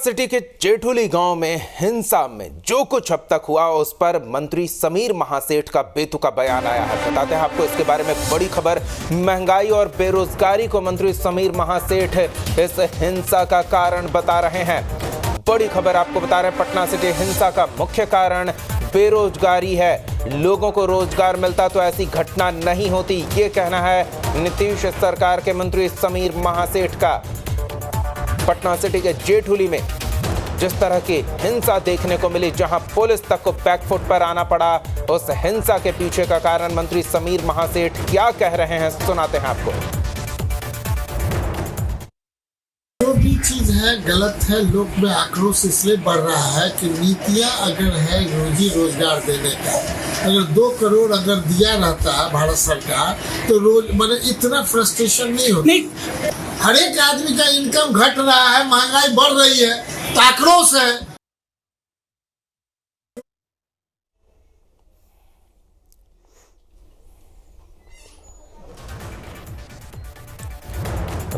City के जेठुली गांव में हिंसा में जो कुछ अब तक हुआ उस पर मंत्री समीर महासेठ का बेतुका बयान आया है। बताते हैं आपको इसके बारे में बड़ी खबर। महंगाई और बेरोजगारी को मंत्री समीर महासेठ इस हिंसा का कारण बता रहे हैं। बड़ी खबर आपको बता रहे हैं, पटना सिटी हिंसा का मुख्य कारण बेरोजगारी है। लोगों को रोजगार मिलता तो ऐसी घटना नहीं होती, ये कहना है नीतीश सरकार के मंत्री समीर महासेठ का। पटना सिटी के जेठुली में जिस तरह की हिंसा देखने को मिली, जहां पुलिस तक को बैकफुट पर आना पड़ा, उस हिंसा के पीछे का कारण मंत्री समीर महासेठ क्या कह रहे हैं, सुनाते हैं आपको। जो भी चीज है गलत है, लोग में आक्रोश इसलिए बढ़ रहा है कि नीतियां अगर है रोजी रोजगार देने का, अगर 2 करोड़ अगर दिया रहता है भारत सरकार तो रोज मतलब इतना फ्रस्ट्रेशन नहीं होती। हर एक आदमी का इनकम घट रहा है, महंगाई बढ़ रही है, तो आक्रोश है।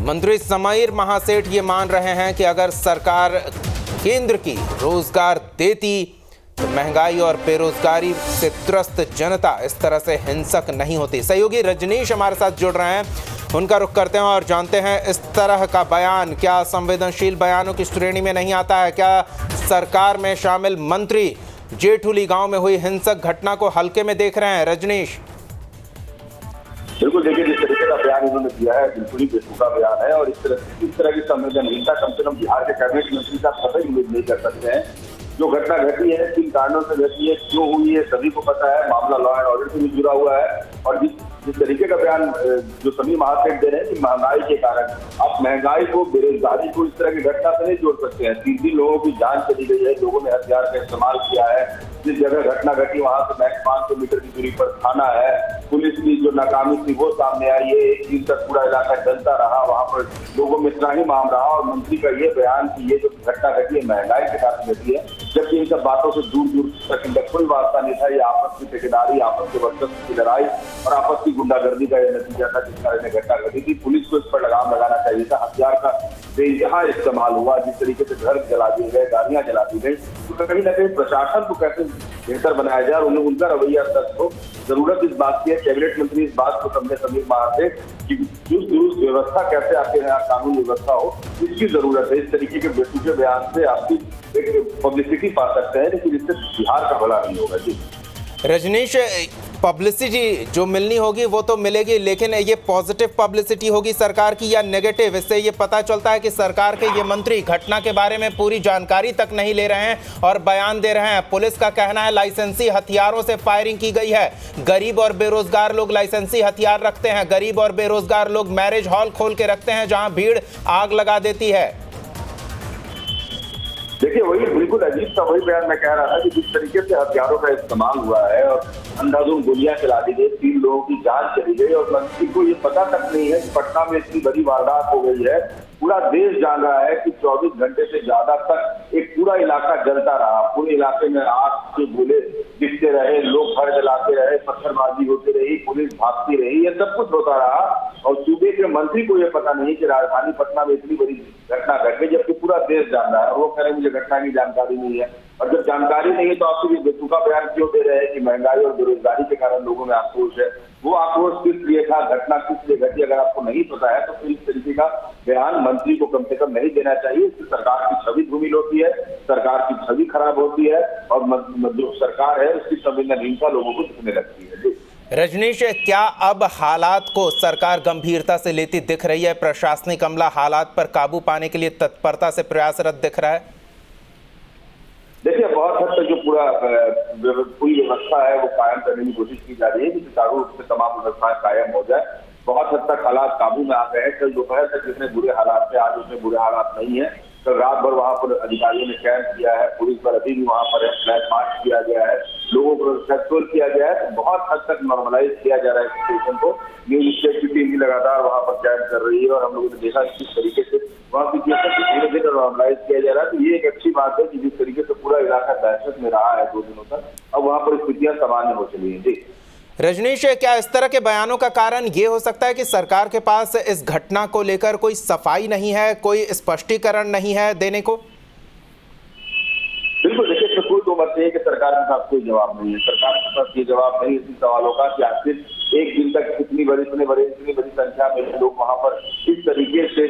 मंत्री समीर महासेठ ये मान रहे हैं कि अगर सरकार केंद्र की रोजगार देती तो महंगाई और बेरोजगारी से त्रस्त जनता इस तरह से हिंसक नहीं होती। सहयोगी रजनीश हमारे साथ जुड़ रहे हैं, उनका रुख करते हैं और जानते हैं इस तरह का बयान क्या संवेदनशील बयानों की श्रेणी में नहीं आता है? क्या सरकार में शामिल मंत्री जेठुली गांव में हुई हिंसक घटना को हल्के में देख रहे हैं? रजनीश, बिल्कुल, देखिए जिस तरीके का बयान इन्होंने दिया है बिल्कुल ही बेतुका बयान है और इस तरह की संवेदनहीनता कम से कम बिहार के कैबिनेट मंत्री साहब कतई उम्मीद नहीं कर सकते हैं। जो घटना घटी है, किन कारणों से घटी है, क्यों हुई है, सभी को पता है। मामला लॉ एंड ऑर्डर से भी जुड़ा हुआ है और जिस तरीके का बयान जो समीर महासेठ दे रहे हैं कि महंगाई के कारण, आप महंगाई को बेरोजगारी को इस तरह की घटना से नहीं जोड़ सकते हैं। 3 लोगों की जान चली गई है, लोगों ने हथियार का इस्तेमाल किया है। जिस जगह घटना घटी वहां से मैक्स 500 मीटर की दूरी पर थाना है। पुलिस की जो नाकामी थी वो सामने आई है। 1 दिन तक पूरा इलाका जलता रहा, वहां पर लोगों में इतना ही माम रहा और मंत्री का ये बयान कि ये जो घटना घटी है महंगाई के कारण घटी है, जबकि इन सब बातों से दूर दूर तक इनका कोई वास्ता नहीं था। ये आपस की ठेकेदारी, आपस के वर्चस्व की लड़ाई और आपस की गुंडागर्दी का यह नतीजा था जिस कारण ने घटना घटी थी। पुलिस को इस पर लगाम लगाना चाहिए था। हथियार का बेइंतहा इस्तेमाल हुआ, जिस तरीके से घर जला दिए गए, गाड़ियां जला दी गई, तो कहीं ना कहीं प्रशासन को कैसे बेहतर बनाया जाए और उनका रवैया सख्त हो। जरूरत इस बात की है, कैबिनेट मंत्री इस बात को समझे समीर महासेठ कि दुरुस्त व्यवस्था कैसे आपके यहाँ कानून व्यवस्था हो, इसकी जरूरत है। इस तरीके के बेतुके बयान से आपकी एक पब्लिसिटी पा सकते हैं, लेकिन इससे बिहार का भला नहीं होगा। जी रजनीश, पब्लिसिटी जो मिलनी होगी वो तो मिलेगी, लेकिन ये पॉजिटिव पब्लिसिटी होगी सरकार की या नेगेटिव? इससे ये पता चलता है कि सरकार के ये मंत्री घटना के बारे में पूरी जानकारी तक नहीं ले रहे हैं और बयान दे रहे हैं। पुलिस का कहना है लाइसेंसी हथियारों से फायरिंग की गई है। गरीब और बेरोजगार लोग लाइसेंसी हथियार रखते हैं। गरीब और बेरोजगार लोग मैरिज हॉल खोल के रखते हैं जहां भीड़ आग लगा देती है। देखिए, वही बिल्कुल अजीब सा वही बयान मैं कह रहा था कि जिस तरीके से हथियारों का इस्तेमाल हुआ है और अंधाधुंध गोलियां चला दी गई, 3 लोगों की जान चली गई और मंत्री को ये पता तक नहीं है कि पटना में इतनी बड़ी वारदात हो गई है। पूरा देश जान रहा है कि 24 घंटे से ज्यादा तक एक पूरा इलाका जलता रहा। पूरे इलाके में आग के गोले दिखते रहे, लोग घर जलाते रहे, पत्थरबाजी होती रही, पुलिस भागती रही, ये सब कुछ होता रहा और सूबे के मंत्री को ये पता नहीं कि राजधानी पटना में इतनी बड़ी घटना घट गई, जबकि पूरा देश जान रहा है। वो कह रहे मुझे घटना की जानकारी नहीं है। और जब जानकारी नहीं है तो आपको ये बेतुका बयान क्यों दे रहे हैं कि महंगाई और बेरोजगारी के कारण लोगों में आक्रोश है? वो आक्रोश किस लिए था, घटना किस लिए घटी, अगर आपको नहीं पता है तो फिर इस तरीके का बयान मंत्री को कम से कम नहीं देना चाहिए। इससे सरकार की छवि धूमिल होती है, सरकार की छवि खराब होती है और जो सरकार है उसकी संवेदनहीनता लोगों को दिखने लगती है। रजनीश, क्या अब हालात को सरकार गंभीरता से लेती दिख रही है? प्रशासनिक अमला हालात पर काबू पाने के लिए तत्परता से प्रयासरत दिख रहा है? देखिए, बहुत हद तक जो पूरी व्यवस्था है वो कायम करने की कोशिश की जा रही है कि सुचारू रूप से तमाम व्यवस्थाएं कायम हो जाए। बहुत हद तक हालात काबू में आ गए हैं। कल दोपहर तक जितने बुरे हालात थे आज उतने बुरे हालात नहीं है। कल रात भर वहां पर अधिकारियों ने कैंप किया है, पुलिस पर अभी भी वहां पर फ्लैग मार्च किया गया है, लोगों को कंट्रोल किया गया है। तो बहुत हद तक नॉर्मलाइज किया जा रहा है सिचुएशन को। न्यूज स्टेट की टीम भी लगातार वहां पर कैंप कर रही है और हम लोगों ने देखा किस तरीके से वहाँ सिचुएशन को धीरे धीरे नॉर्मलाइज किया जा रहा है। तो ये एक अच्छी बात है कि जिस तरीके से पूरा इलाका दहशत में रहा है 2 दिनों तक, अब वहाँ पर स्थितियां सामान्य हो चली है। जी रजनीश, क्या इस तरह के बयानों का कारण ये हो सकता है कि सरकार के पास इस घटना को लेकर कोई सफाई नहीं है, कोई स्पष्टीकरण नहीं है देने को? मत है कि सरकार के पास कोई जवाब नहीं है। सरकार के पास ये जवाब नहीं इसी सवालों का कि आखिर एक दिन तक इतनी बड़ी संख्या में लोग वहां पर इस तरीके से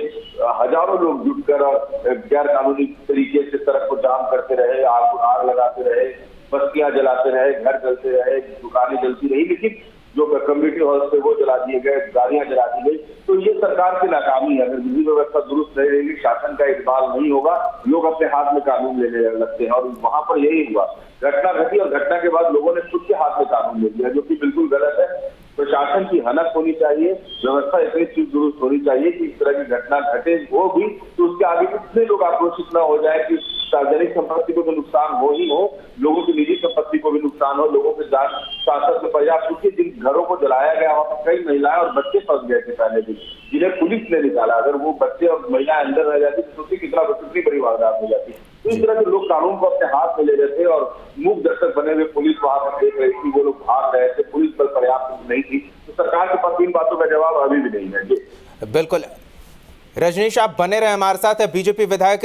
हजारों लोग जुटकर और गैर कानूनी तरीके से सड़क को जाम करते रहे, आग लगाते रहे, बस्तियां जलाते रहे, घर जलते रहे, दुकानें जलती रही, लेकिन जो कम्युनिटी हॉल थे वो जला दिए गए, गाड़ियां जला दी गई। तो ये सरकार की नाकामी है। अगर विधि व्यवस्था दुरुस्त नहीं रहेगी, शासन का इकबाल नहीं होगा, लोग अपने हाथ में कानून लेने लगते हैं। और वहां पर यही हुआ, घटना घटी और घटना के बाद लोगों ने खुद के हाथ में कानून ले लिया, जो कि बिल्कुल गलत है। प्रशासन की हनक होनी चाहिए, व्यवस्था इतनी चीज दुरुस्त होनी चाहिए कि इस तरह की घटना घटे वो भी तो उसके आगे कितने लोग आक्रोशित न हो जाए कि सार्वजनिक संपत्ति को तो नुकसान हो ही हो, लोगों की निजी संपत्ति को भी नुकसान हो, लोगों के जान शासन में पर्याप्त। क्योंकि जिन घरों को जलाया गया वहां पर कई महिलाएं और बच्चे फंस गए थे पहले दिन, जिन्हें पुलिस ने निकाला। अगर वो बच्चे और महिलाएं अंदर रह जाती तो सोचिए कितनी बड़ी वारदात हो जाती। तो इस तरह के लोग कानून को अपने हाथ में ले रहे थे और मूक दर्शक बने हुए पुलिस वहां पर देख रही थी, वो लोग भाग रहे थे, पुलिस बल पर्याप्त नहीं थी। तो सरकार के पास इन बातों का जवाब अभी भी नहीं है। बिल्कुल रजनीश, आप बने रहे हमारे साथ। बीजेपी विधायक